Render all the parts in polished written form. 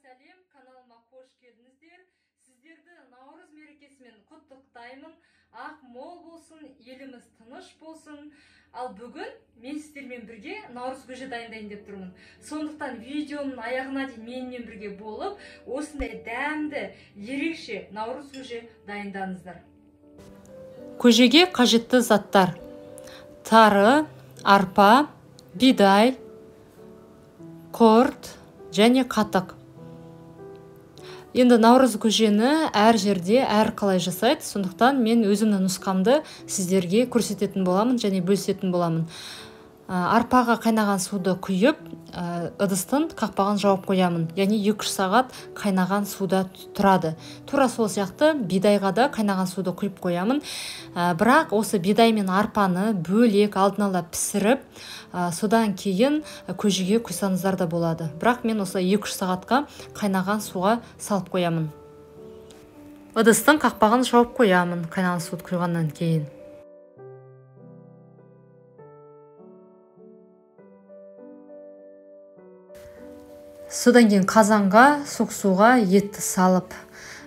сәлем, каналыма қош келдіңіздер. Сіздерді Наурыз мерекесімен құттықтаймын. Ақ мол болсын, еліміз тыныш болсын. Ал бүгін мен сіздермен бірге Наурыз көже дайындайын деп тұрмын. Сондықтан видеомның аяғына дейін менімен бірге болып, осындай дәмді, ерекше Наурыз көже дайындаңыздар. Көжеге қажетті заттар: тары, арпа, бидай, құрт және қатық. Енді Наурыз көжені әр жерде әр қалай жасайды, сондықтан мен өзімнің нұсқамды сіздерге көрсететін боламын және бөлісетін боламын. Арпаға қайнаған суды құйып, ыдыстың қақпағын жауып қоямын. Яғни 2-3 сағат қайнаған суда тұрады. Тура сол сияқты бидайға да қайнаған суды құйып қоямын. Бірақ осы бидай мен арпаны бөлек алдын ала пісіріп, содан кейін көжеге құйсаңыздар да болады. Бірақ мен осы 2-3 сағатқа қайнаған суға салып қоямын. Ыдыстың қақпағын жауып қоямын қайнаған суды құйғаннан кейін. Содан кейін қазанға суық суға етті салып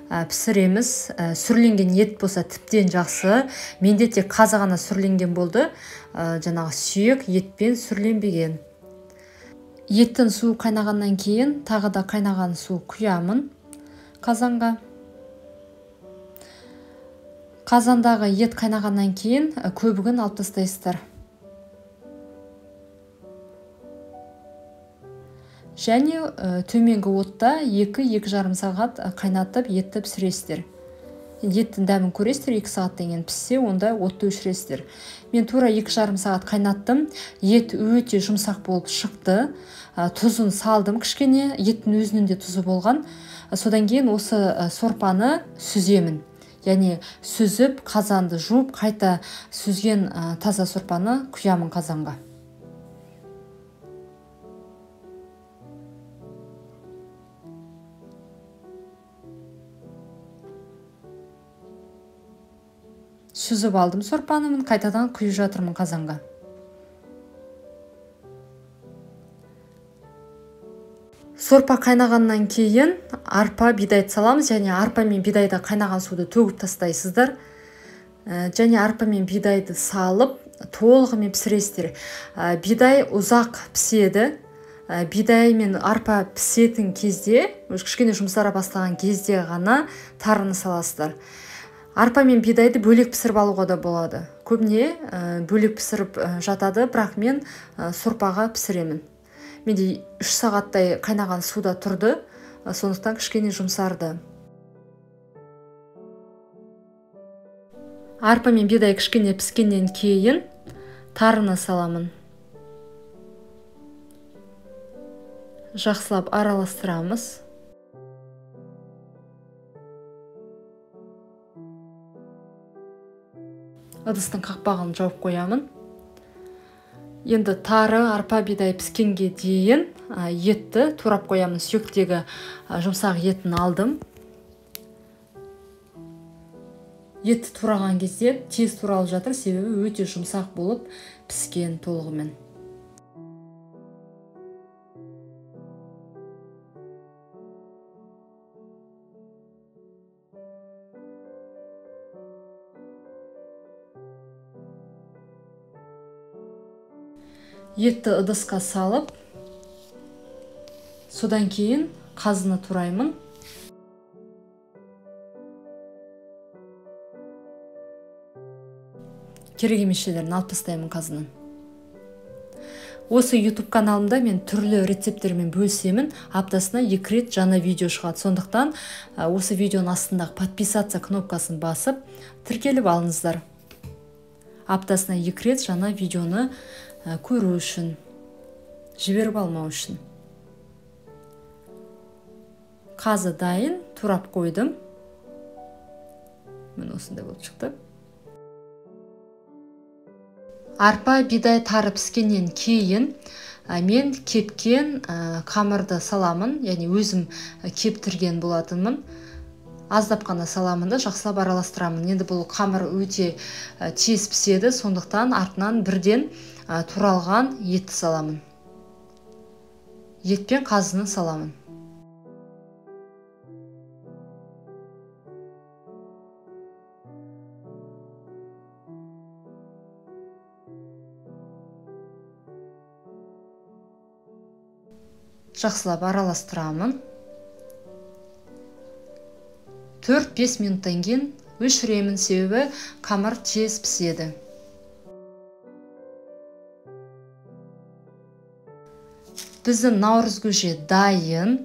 пісіреміз. Сүрленген ет болса тіптен жақсы. Менде тек қазы ғана сүрленген болды. Жаңағы сүйек етпен сүрленбеген. Еттің суы қайнағаннан кейін тағы да қайнаған су құямын қазанға. Қазандағы ет қайнағаннан кейін көбігін алып тастайсыздар. Және төменгі отта 2-2,5 сағат қайнатып етті пісіресіздер. Еттің дәмін көресіздер, 2 сағаттан кейін піссе, онда отты өшіресіздер. Мен тура 2,5 сағат қайнаттым. Ет өте жұмсақ болып шықты. Тұзын салдым кішкене, еттің өзінің де тұзы болған. Содан кейін осы сорпаны сүземін. Яғни сүзіп, қазанды жуып, қайта сүзген таза сорпаны құямын қазанға. Сүзіп алдым сорпаны, қайтадан құйып жатырмын қазанға. Сорпа қайнағаннан кейін арпа, бидайды саламыз, және арпа мен бидайда қайнаған суды төгіп тастайсыздар. Және арпа мен бидайды салып, толығымен пісіресіздер. Бидай ұзақ піседі. Бидай мен арпа пісетін кезде, кішкене жұмсара бастаған кезде ғана тарыны саласыздар. Арпа мен бидайды бөлек пісіріп алуға да болады. Көбіне бөлек пісіріп жатады, бірақ мен сорпаға пісіремін. Менде 3 сағаттай қайнаған суда тұрды, сондықтан кішкене жұмсарды. Арпа мен бидай кішкене піскеннен кейін тарыны саламын. Жақсылап араластырамыз. Ыдыстың қақпағын жауып қоямын. Енді тары, арпа, бидай піскенге дейін етті турап қоямын. Сүйектегі жұмсақ етін алдым. Етті тураған кезде тез туралып жатыр, себебі өте жұмсақ болып піскен толығымен. Етті ыдысқа салып, содан кейін қазыны тураймын. Керек емес жерлерін алып тастаймын қазының. Осы YouTube каналымда мен түрлі рецептермен бөлісемін. Аптасына 2 рет жаңа видео шығады. Сондықтан осы видеоның астындағы подписаться кнопкасын басып, тіркеліп алыңыздар. Аптасына 2 рет жаңа видеоны көру үшін, жіберіп алмау үшін. Қазы дайын, турап қойдым. Мен осындай болып шықты. Арпа, бидай тары піскеннен кейін мен кепкен қамырды саламын, яғни өзім кептірген болатынмын. Аздап қана саламын да жақсылап араластырамын. Енді бұл қамыр өте тез піседі, сондықтан артынан бірден туралған етті саламын. Ет пен қазыны саламын. жақсылап араластырамын. 4-5 минуттан кейін өшіремін, себебі қамыр тез піседі. Біздің наурыз көже дайын.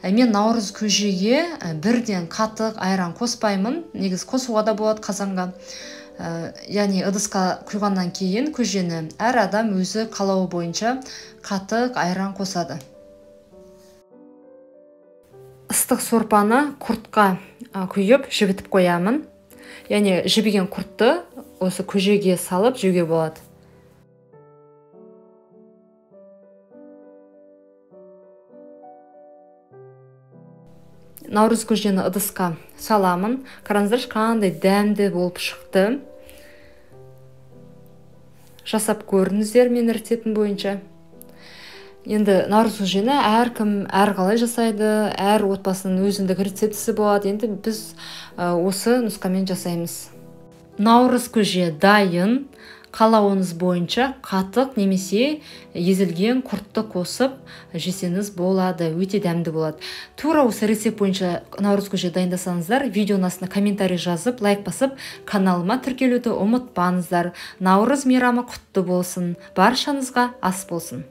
Мен наурыз көжеге бірден қатық айран қоспаймын. Негіз қосуға да болады қазанға. Яғни ыдысқа құйғаннан кейін көжені әр адам өзі қалауы бойынша қатық айран қосады. Ыстық сорпаны құртқа құйып жібітіп қоямын. Яғни жібіген құртты осы көжеге салып жеуге болады. Наурыз көжені ыдысқа саламын. Қараңыздаршы, қандай дәмді болып шықты. Жасап көріңіздер мен рецептім бойынша. Енді наурыз көжені әркім әрқалай жасайды, әр отбасының өзіндік рецептісі болады. Енді біз осы нұсқамен жасаймыз. Наурыз көже дайын. Қалауыңыз бойынша қатық немесе езілген құртты қосып жесеңіз болады, өте дәмді болады. Тура осы рецепт бойынша наурыз көже дайындасаңыздар, видеоның астына комментарий жазып, лайк басып, каналыма тіркелуді ұмытпаңыздар. Наурыз мейрамы құтты болсын, баршаңызға ас болсын.